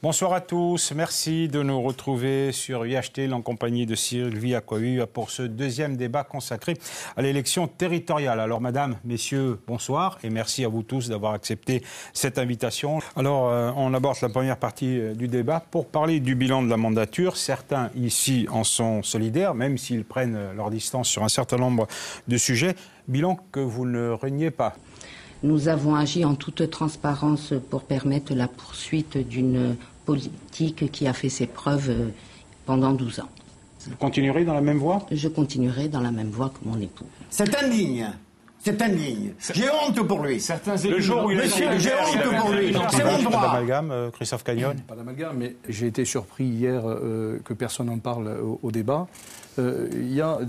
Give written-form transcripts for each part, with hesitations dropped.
Bonsoir à tous, merci de nous retrouver sur VHTL en compagnie de Sylvie Acquaviva pour ce deuxième débat consacré à l'élection territoriale. Alors madame, messieurs, bonsoir et merci à vous tous d'avoir accepté cette invitation. Alors on aborde la première partie du débat pour parler du bilan de la mandature. Certains ici en sont solidaires, même s'ils prennent leur distance sur un certain nombre de sujets. Bilan que vous ne reniez pas. Nous avons agi en toute transparence pour permettre la poursuite d'une politique qui a fait ses preuves pendant 12 ans. Vous continuerez dans la même voie? Je continuerai dans la même voie que mon époux. C'est indigne. C'est indigne. J'ai honte pour lui. Certains élus, le jour où il Monsieur, j'ai honte pour lui. C'est mon droit. Pas d'amalgame, Christophe Cagnon. Pas d'amalgame, mais j'ai été surpris hier que personne n'en parle au débat. Il y a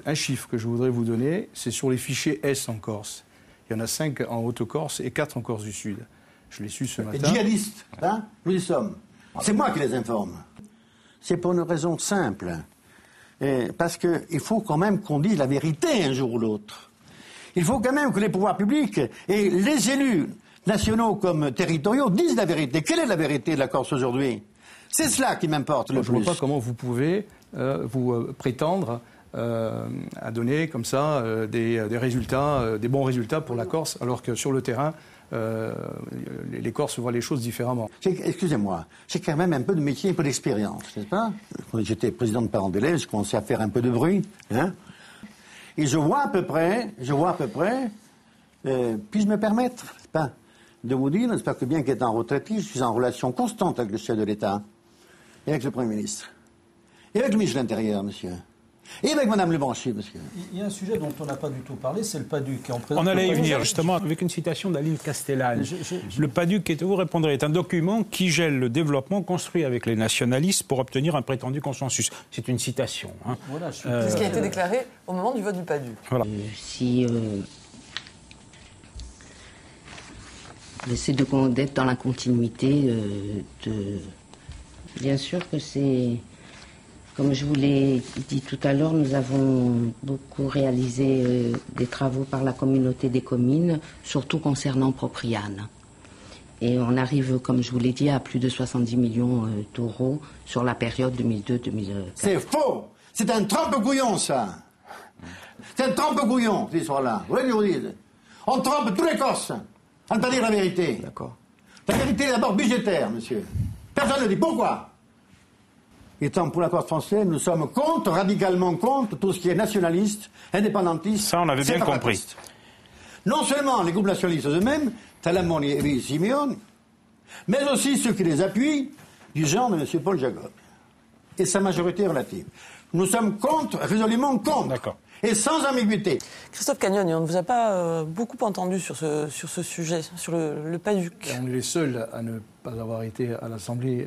un chiffre que je voudrais vous donner, c'est sur les fichiers S en Corse. Il y en a 5 en Haute-Corse et 4 en Corse du Sud. Je l'ai su ce matin. Les djihadistes, hein, nous y sommes. C'est moi qui les informe. C'est pour une raison simple. Parce qu'il faut quand même qu'on dise la vérité un jour ou l'autre. Il faut quand même que les pouvoirs publics et les élus nationaux comme territoriaux disent la vérité. Quelle est la vérité de la Corse aujourd'hui? C'est cela qui m'importe le plus. Je ne vois pas comment vous pouvez vous prétendre à donner comme ça des résultats, des bons résultats pour la Corse, alors que sur le terrain, les Corses voient les choses différemment. Excusez-moi, j'ai quand même un peu de métier, un peu d'expérience, n'est-ce pas? Quand j'étais président de parents d'élèves, je commençais à faire un peu de bruit, hein? Et je vois à peu près, puis-je me permettre, n'est-ce pas, de vous dire, n'est-ce pas, que bien qu'étant retraité, je suis en relation constante avec le chef de l'État, et avec le Premier ministre, et avec le ministre de l'Intérieur, monsieur. Et avec Mme Lebranchu, monsieur. Il y a un sujet dont on n'a pas du tout parlé, c'est le PADUC. On allait y venir, justement, avec une citation d'Aline Castellane. Le PADUC, vous répondrez, est un document qui gèle le développement construit avec les nationalistes pour obtenir un prétendu consensus. C'est une citation. Hein. Voilà, c'est ce qui a été déclaré au moment du vote du PADUC. Voilà. J'essaie d'être dans la continuité Bien sûr que c'est... Comme je vous l'ai dit tout à l'heure, nous avons beaucoup réalisé des travaux par la communauté des communes, surtout concernant Propriane. Et on arrive, comme je vous l'ai dit, à plus de 70 millions d'euros sur la période 2002-2004. C'est faux! C'est un trompe-couillon, ça! C'est un trompe-couillon, cette histoire-là. Vous voulez que je vous dise? On trompe tous les Corses à ne pas dire la vérité. D'accord. La vérité est d'abord budgétaire, monsieur. Personne ne dit pourquoi. Étant pour la Corse française, nous sommes contre, radicalement contre, tout ce qui est nationaliste, indépendantiste. Ça, on avait bien compris. Non seulement les groupes nationalistes eux-mêmes, Talamon et Simeone, mais aussi ceux qui les appuient, du genre de M. Paul Jacob et sa majorité relative. Nous sommes contre, résolument contre. D'accord. Et sans ambiguïté. Christophe Cagnon, on ne vous a pas beaucoup entendu sur ce sujet, sur le PADUC. On est les seuls à ne pas avoir été à l'Assemblée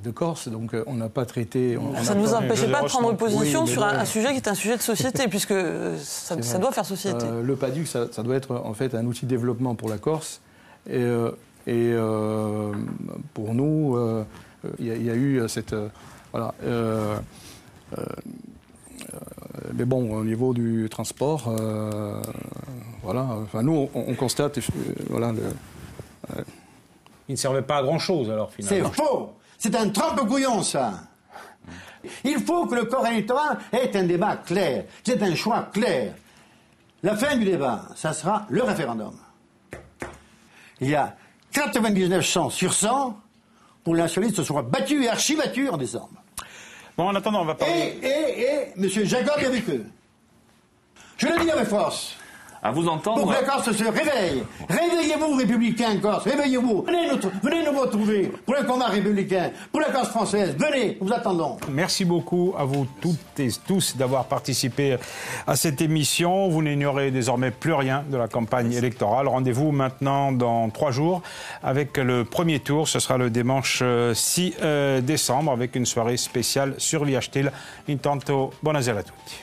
de Corse, donc on n'a pas traité... Ça ne vous empêchait pas de prendre position sur un sujet qui est un sujet de société, puisque ça doit faire société. Le PADUC, ça doit être en fait un outil de développement pour la Corse. Et pour nous, il y a eu cette... voilà. Mais bon, au niveau du transport, voilà. Enfin, nous, on constate, voilà. Il ne servait pas à grand-chose, alors, finalement. C'est faux. C'est un trompe-couillon, ça. Il faut que le corps électoral ait un débat clair. C'est un choix clair. La fin du débat, ça sera le référendum. Il y a 99 chances sur 100 pour que les nationalistes se soient battus et archi-battus en décembre. Bon, en attendant, on va parler... M. Jacob est avec eux. Je le dis avec force. À vous entendre... Pour que la Corse se réveille. Réveillez-vous, républicains Corse, réveillez-vous. Venez nous retrouver pour le combat républicain, pour la Corse française. Venez, nous vous attendons. Merci beaucoup à vous toutes et tous d'avoir participé à cette émission. Vous n'ignorez désormais plus rien de la campagne électorale. Rendez-vous maintenant dans 3 jours avec le premier tour. Ce sera le dimanche 6 décembre avec une soirée spéciale sur VHTL. Intanto, buonasera a tutti.